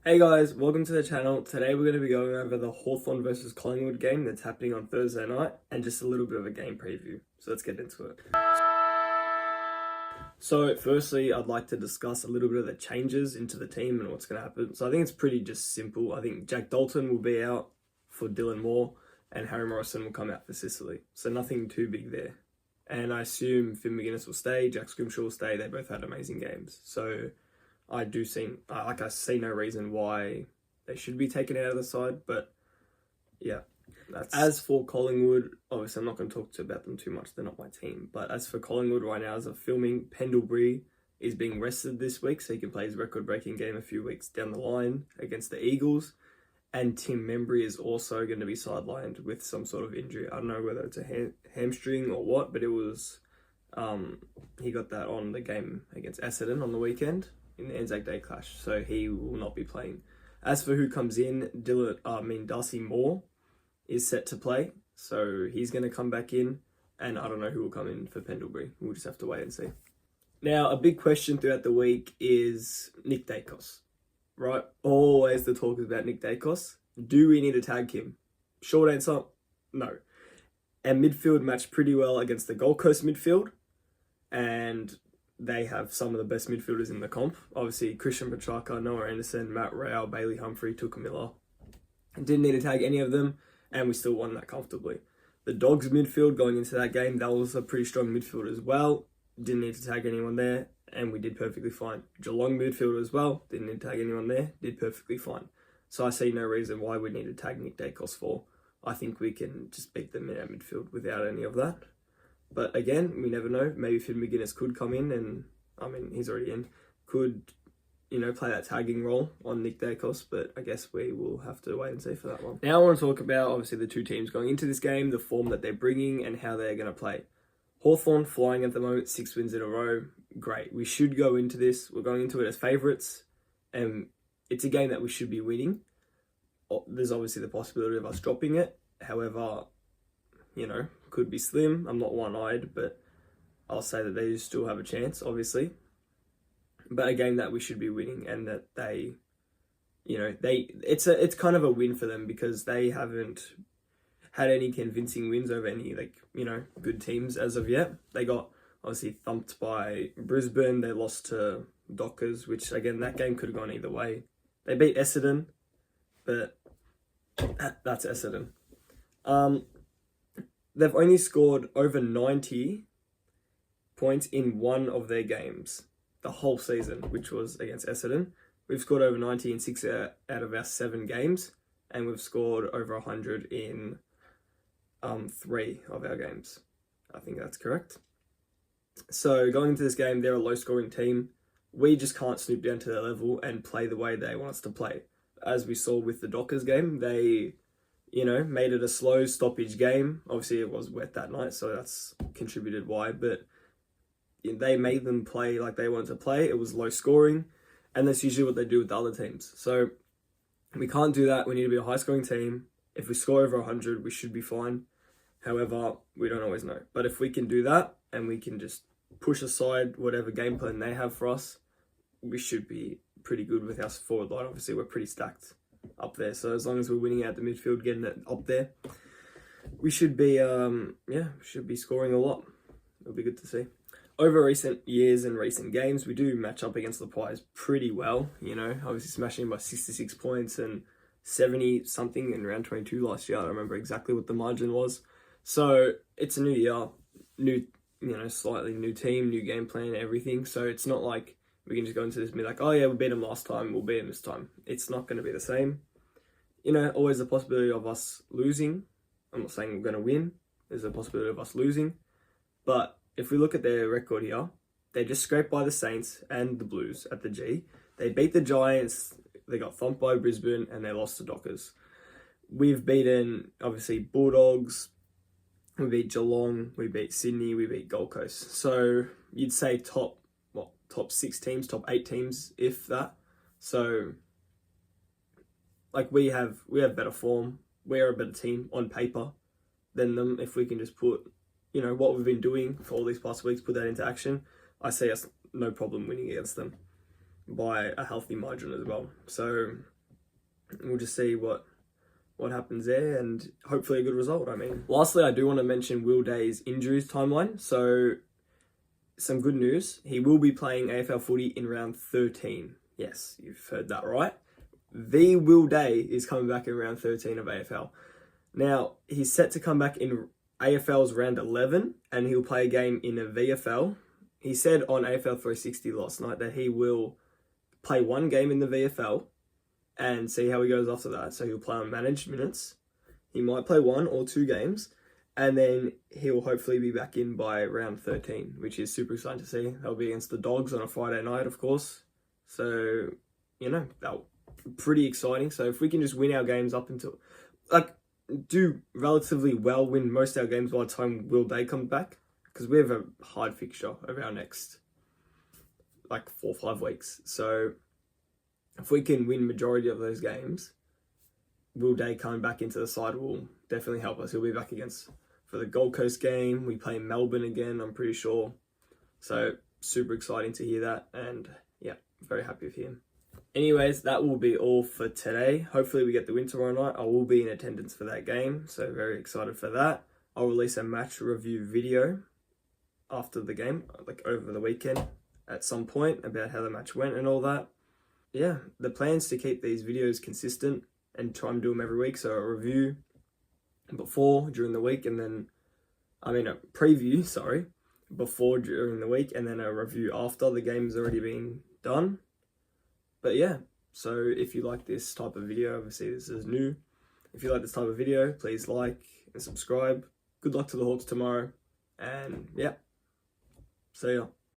Hey guys, welcome to the channel. Today we're going to be going over the Hawthorn versus Collingwood game that's happening on Thursday night and just a little bit of a game preview. So let's get into it. So firstly, I'd like to discuss a little bit of the changes into the team and what's going to happen. So I think it's pretty just simple. I think Jack Dalton will be out for Dylan Moore and Harry Morrison will come out for Sicily. So nothing too big there. And I assume Finn McGuinness will stay, Jack Scrimshaw will stay. They both had amazing games. So I see no reason why they should be taken out of the side, but yeah, as for Collingwood, obviously I'm not going to talk about them too much, they're not my team, but as for Collingwood right now, as of filming, Pendlebury is being rested this week, so he can play his record-breaking game a few weeks down the line against the Eagles, and Tim Membry is also going to be sidelined with some sort of injury. I don't know whether it's a hamstring or what, but it was, he got that on the game against Essendon on the weekend in the Anzac Day clash, so he will not be playing. As for who comes in, Darcy Moore is set to play, so he's going to come back in, and I don't know who will come in for Pendlebury. We'll just have to wait and see. Now, a big question throughout the week is Nick Daicos, right? Always the talk is about Nick Daicos. Do we need to tag him? Short answer, no. And midfield matched pretty well against the Gold Coast midfield, and they have some of the best midfielders in the comp. Obviously, Christian Petrarca, Noah Anderson, Matt Rao, Bailey Humphrey, Tuka Miller. Didn't need to tag any of them, and we still won that comfortably. The Dogs midfield going into that game, that was a pretty strong midfield as well. Didn't need to tag anyone there, and we did perfectly fine. Geelong midfield as well, didn't need to tag anyone there, did perfectly fine. So I see no reason why we need to tag Nick Daicos for. I think we can just beat them in our midfield without any of that. But again, we never know. Maybe Finn McGuinness could come in and, he's already in, could, play that tagging role on Nick Daicos, but I guess we will have to wait and see for that one. Now I want to talk about, obviously, the two teams going into this game, the form that they're bringing and how they're going to play. Hawthorn flying at the moment, 6 wins in a row. Great. We should go into this. We're going into it as favourites, and it's a game that we should be winning. There's obviously the possibility of us dropping it. However, could be slim. I'm not one-eyed, but I'll say that they still have a chance, obviously. But a game that we should be winning, and that they, it's kind of a win for them because they haven't had any convincing wins over any, good teams as of yet. They got obviously thumped by Brisbane. They lost to Dockers, which again, that game could have gone either way. They beat Essendon, but that's Essendon. They've only scored over 90 points in one of their games the whole season, which was against Essendon. We've scored over 90 in 6 out of our 7 games, and we've scored over 100 in 3 of our games. I think that's correct. So going into this game, they're a low-scoring team. We just can't snoop down to their level and play the way they want us to play. As we saw with the Dockers game, they made it a slow stoppage game. Obviously, it was wet that night, so that's contributed why. But they made them play like they wanted to play. It was low scoring, and that's usually what they do with the other teams. So we can't do that. We need to be a high-scoring team. If we score over 100, we should be fine. However, we don't always know. But if we can do that, and we can just push aside whatever game plan they have for us, we should be pretty good with our forward line. Obviously, we're pretty stacked up there, so as long as we're winning out the midfield, getting it up there, we should be should be scoring a lot. It'll be good to see. Over recent years and recent games, we do match up against the Pies pretty well, obviously smashing by 66 points and 70 something in round 22 last year. I don't remember exactly what the margin was. So it's a new year, slightly new team, new game plan, everything. So it's not like we can just go into this and be like, oh yeah, we beat them last time, we'll beat them this time. It's not going to be the same. Always the possibility of us losing. I'm not saying we're going to win. There's a possibility of us losing. But if we look at their record here, they just scraped by the Saints and the Blues at the G. They beat the Giants, they got thumped by Brisbane, and they lost to Dockers. We've beaten, obviously, Bulldogs, we beat Geelong, we beat Sydney, we beat Gold Coast. So you'd say top 6 teams, top 8 teams, if that. So we have better form. We're a better team on paper than them. If we can just put, what we've been doing for all these past weeks, put that into action, I see us no problem winning against them. by a healthy margin as well. So we'll just see what happens there, and hopefully a good result. I mean, lastly, I do want to mention Will Day's injuries timeline. So some good news. He will be playing AFL footy in round 13. Yes, you've heard that right. The Will Day is coming back in round 13 of AFL. Now, he's set to come back in AFL's round 11, and he'll play a game in a VFL. He said on AFL 360 last night that he will play one game in the VFL and see how he goes after that. So he'll play on managed minutes. He might play 1 or 2 games, and then he'll hopefully be back in by round 13, which is super exciting to see. They'll be against the Dogs on a Friday night, of course. So, that'll be pretty exciting. So if we can just win our games up until, do relatively well, win most of our games by the time Will Day comes back, because we have a hard fixture over our next 4 or 5 weeks. So if we can win majority of those games, Will Day coming back into the side will definitely help us. He'll be back for the Gold Coast game. We play Melbourne again, I'm pretty sure. So super exciting to hear that, and yeah, very happy with him. Anyways, that will be all for today. Hopefully we get the win tomorrow night. I will be in attendance for that game, so very excited for that. I'll release a match review video after the game, over the weekend at some point, about how the match went and all that. Yeah, the plan's to keep these videos consistent and try and do them every week. So a review during the week, and then, a preview, before during the week, and then a review after the game's already been done. But yeah, so if you like this type of video, obviously this is new. If you like this type of video, please like and subscribe. Good luck to the Hawks tomorrow. And yeah, see ya.